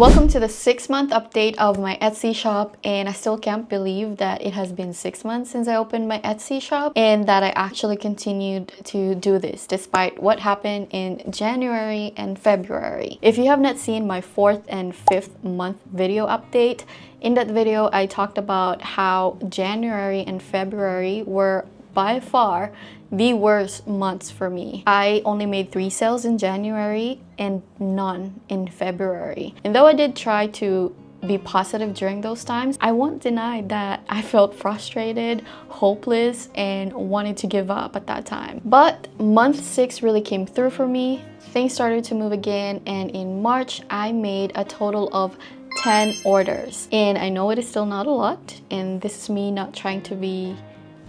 Welcome to the 6-month update of my Etsy shop, and I still can't believe that it has been 6 months since I opened my Etsy shop and that I actually continued to do this despite what happened in January and February. If you have not seen my 4th and 5th month video update, in that video I talked about how January and February were by far the worst months for me. I only made 3 sales in January and none in February. And though I did try to be positive during those times, I won't deny that I felt frustrated, hopeless, and wanted to give up at that time. But month 6 really came through for me. Things started to move again, and in March, I made a total of 10 orders. And I know it is still not a lot, and this is me not trying to be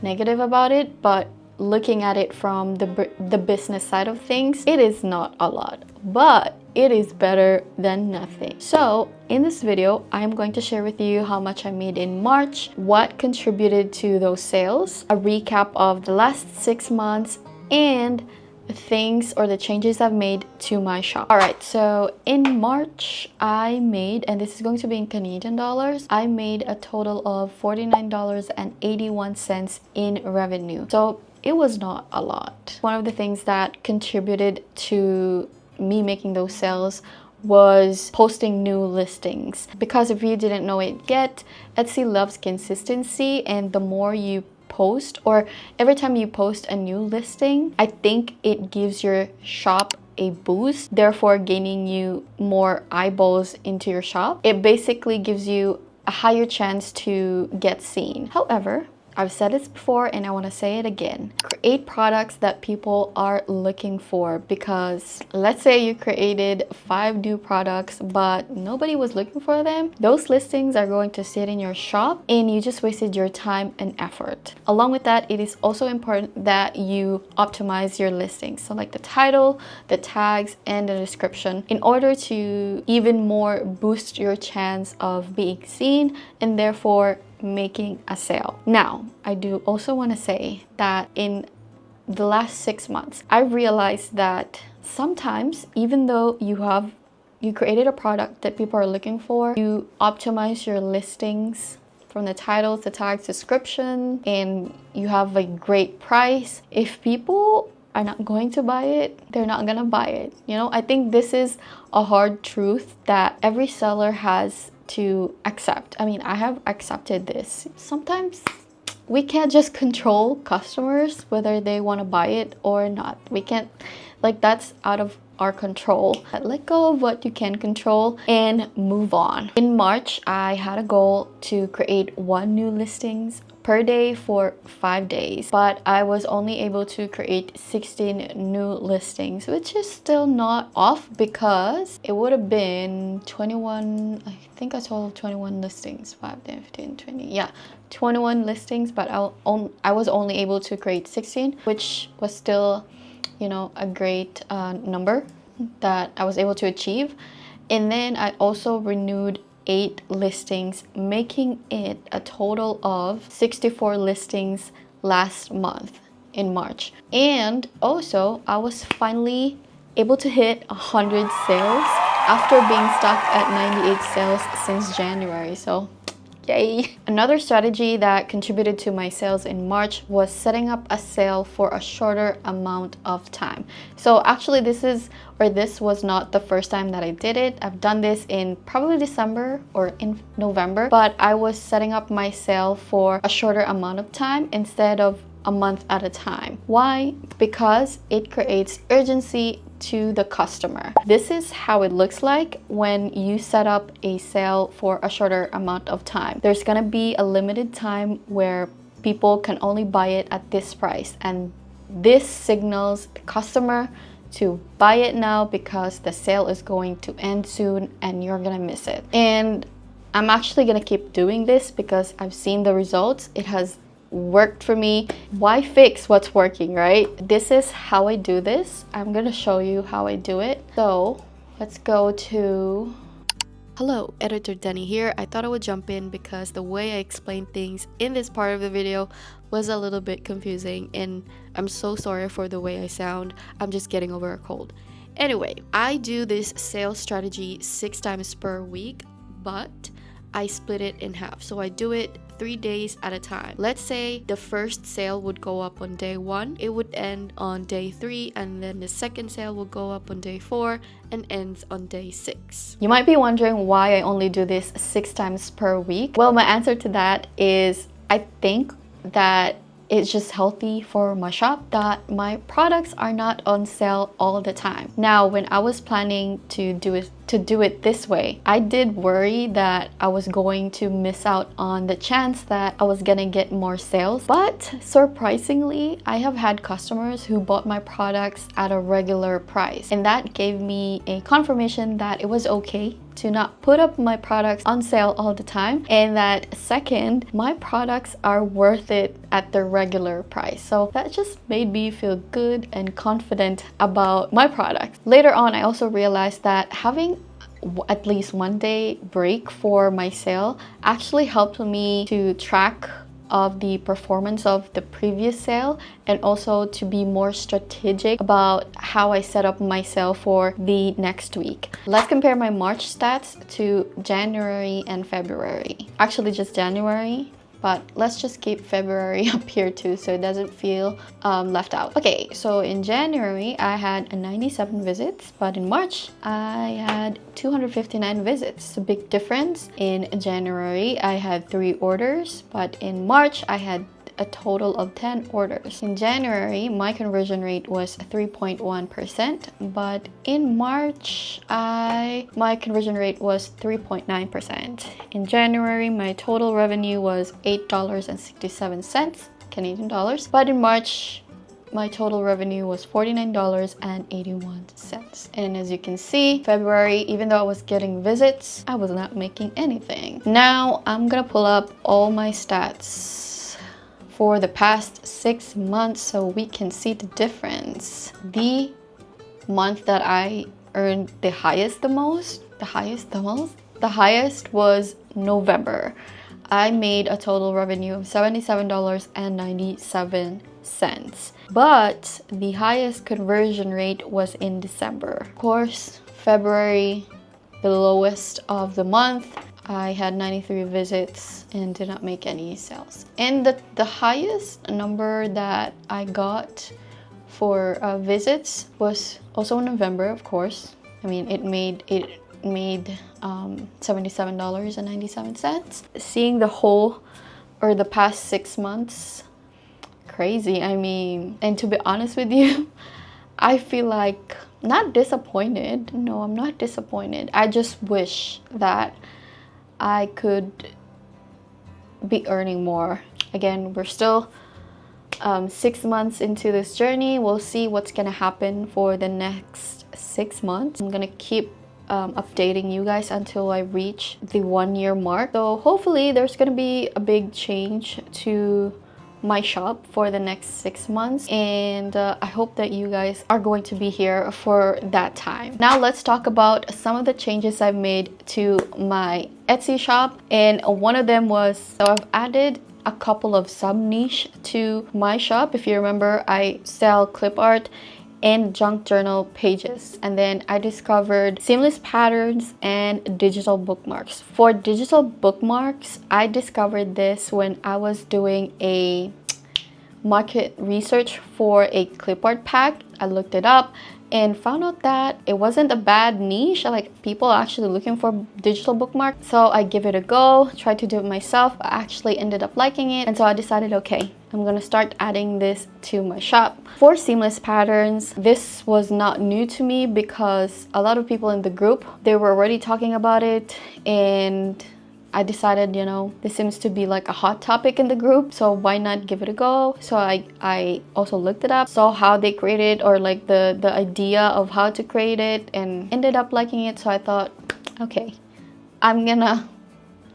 negative about it, but looking at it from the business side of things, it is not a lot, but it is better than nothing. So in this video, I'm going to share with you how much I made in March, what contributed to those sales, a recap of the last 6 months, and the things or the changes I've made to my shop. Alright, so in March, I made, and this is going to be in Canadian dollars, I made a total of $49.81 in revenue. So it was not a lot. One of the things that contributed to me making those sales was posting new listings. Because if you didn't know it yet, Etsy loves consistency, and the more you post, or every time you post a new listing, I think it gives your shop a boost, therefore gaining you more eyeballs into your shop. It basically gives you a higher chance to get seen. However, I've said this before and I want to say it again. Create products that people are looking for, because let's say you created 5 new products but nobody was looking for them. Those listings are going to sit in your shop and you just wasted your time and effort. Along with that, it is also important that you optimize your listings. So like the title, the tags, and the description, in order to even more boost your chance of being seen and therefore making a sale. Now, I do also want to say that in the last 6 months, I realized that sometimes, even though you created a product that people are looking for, you optimize your listings from the titles, the tags, description, and you have a great price. If people are not going to buy it, they're not gonna buy it. You know, I think this is a hard truth that every seller has to accept. I mean, I have accepted this. Sometimes we can't just control customers whether they want to buy it or not. We can't, like, that's out of our control. Let go of what you can control and move on. In March, I had a goal to create 1 new listings per day for 5 days, but I was only able to create 16 new listings, which is still not off, because it would have been 21, I think I told 21 listings, 5, 10, 15, 20, yeah, 21 listings, but I was only able to create 16, which was still, you know, a great number that I was able to achieve. And then I also renewed 8 listings, making it a total of 64 listings last month in March. And also, I was finally able to hit 100 sales after being stuck at 98 sales since January. So yay! Another strategy that contributed to my sales in March was setting up a sale for a shorter amount of time. So actually this was not the first time that I did it. I've done this in probably December or in November, but I was setting up my sale for a shorter amount of time instead of a month at a time. Why? Because it creates urgency to the customer. This is how it looks like when you set up a sale for a shorter amount of time. There's gonna be a limited time where people can only buy it at this price, and this signals the customer to buy it now because the sale is going to end soon and you're gonna miss it. And I'm actually gonna keep doing this because I've seen the results. It has worked for me. Why fix what's working, right? This is how I do this. I'm gonna show you how I do it. So let's go to... Hello, Editor Denny here. I thought I would jump in because the way I explained things in this part of the video was a little bit confusing, and I'm so sorry for the way I sound. I'm just getting over a cold. Anyway, I do this sales strategy 6 times per week, but I split it in half. So I do it 3 days at a time. Let's say the first sale would go up on day 1, it would end on day 3, and then the second sale will go up on day 4 and ends on day 6. You might be wondering why I only do this 6 times per week. Well, my answer to that is I think that it's just healthy for my shop that my products are not on sale all the time. Now, when I was planning to do it this way, I did worry that I was going to miss out on the chance that I was gonna get more sales. But surprisingly, I have had customers who bought my products at a regular price, and that gave me a confirmation that it was okay to not put up my products on sale all the time, and that second, my products are worth it at the regular price. So that just made me feel good and confident about my products. Later on, I also realized that having at least 1 day break for my sale actually helped me to track of the performance of the previous sale, and also to be more strategic about how I set up my sale for the next week. Let's compare my March stats to January and February. Actually just January, but let's just keep February up here too so it doesn't feel left out. Okay, so in January I had 97 visits, but in March I had 259 visits. It's a big difference. In January I had 3 orders, but in March I had a total of 10 orders. In January, my conversion rate was 3.1%, but in March, my conversion rate was 3.9%. In January, my total revenue was $8.67 Canadian dollars, but in March, my total revenue was $49.81. And as you can see, February, even though I was getting visits, I was not making anything. Now, I'm gonna pull up all my stats for the past 6 months so we can see the difference. The month that I earned the highest was November. I made a total revenue of $77.97, but the highest conversion rate was in December. Of course, February, the lowest of the month, I had 93 visits and did not make any sales. And the highest number that I got for visits was also in November, of course. I mean, it made $77.97. Seeing the whole or the past 6 months, crazy. I mean, and to be honest with you, I feel like not disappointed. No, I'm not disappointed. I just wish that I could be earning more. Again, we're still 6 months into this journey. We'll see what's gonna happen for the next 6 months. I'm gonna keep updating you guys until I reach the 1-year mark. So hopefully there's gonna be a big change to my shop for the next 6 months, and I hope that you guys are going to be here for that time. Now let's talk about some of the changes I've made to my Etsy shop, and one of them was, so I've added a couple of sub niche to my shop. If you remember, I sell clip art and junk journal pages, and then I discovered seamless patterns and digital bookmarks. For digital bookmarks, I discovered this when I was doing a market research for a clip art pack. I looked it up and found out that it wasn't a bad niche, like people are actually looking for digital bookmarks. So I give it a go, tried to do it myself. I actually ended up liking it, and so I decided, okay, I'm gonna start adding this to my shop. For seamless patterns, this was not new to me because a lot of people in the group, they were already talking about it, and I decided, you know, this seems to be like a hot topic in the group, so why not give it a go? So I also looked it up, saw how they created, or like the idea of how to create it, and ended up liking it. So I thought, okay, I'm gonna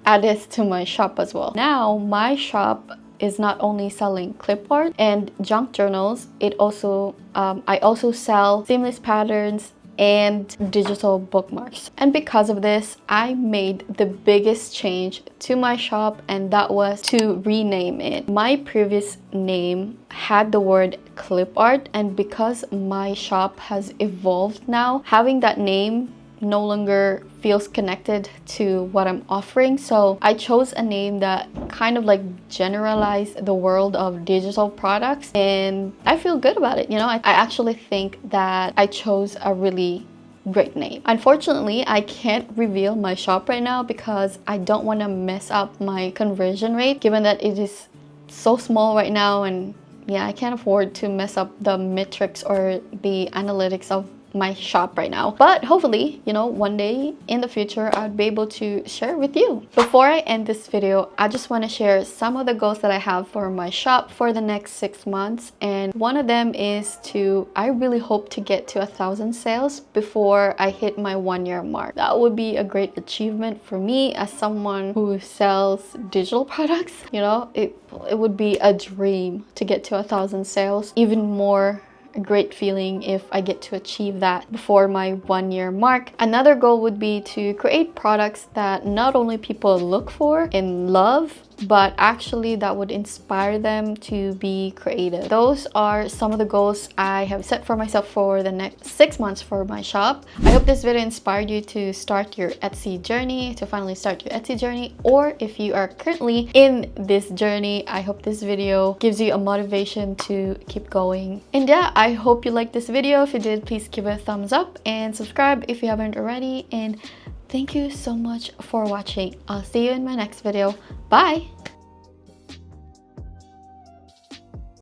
add this to my shop as well. Now my shop is not only selling clip art and junk journals, it also I also sell seamless patterns and digital bookmarks. And because of this, I made the biggest change to my shop, and that was to rename it. My previous name had the word clip art, and because my shop has evolved now, having that name no longer feels connected to what I'm offering. So I chose a name that kind of like generalized the world of digital products, and I feel good about it. You know, I actually think that I chose a really great name. Unfortunately, I can't reveal my shop right now because I don't want to mess up my conversion rate, given that it is so small right now, and yeah, I can't afford to mess up the metrics or the analytics of my shop right now. But hopefully, you know, one day in the future I'd be able to share with you. Before I end this video, I just want to share some of the goals that I have for my shop for the next 6 months, and one of them is I really hope to get to 1,000 sales before I hit my 1-year mark. That would be a great achievement for me as someone who sells digital products. You know, it would be a dream to get to 1,000 sales. Even more a great feeling if I get to achieve that before my 1-year mark. Another goal would be to create products that not only people look for and love, but actually that would inspire them to be creative. Those are some of the goals I have set for myself for the next 6 months for my shop. I hope this video inspired you to start your Etsy journey, to finally start your Etsy journey, or if you are currently in this journey, I hope this video gives you a motivation to keep going. And yeah, I hope you liked this video. If you did, please give it a thumbs up and subscribe if you haven't already. And thank you so much for watching. I'll see you in my next video. Bye!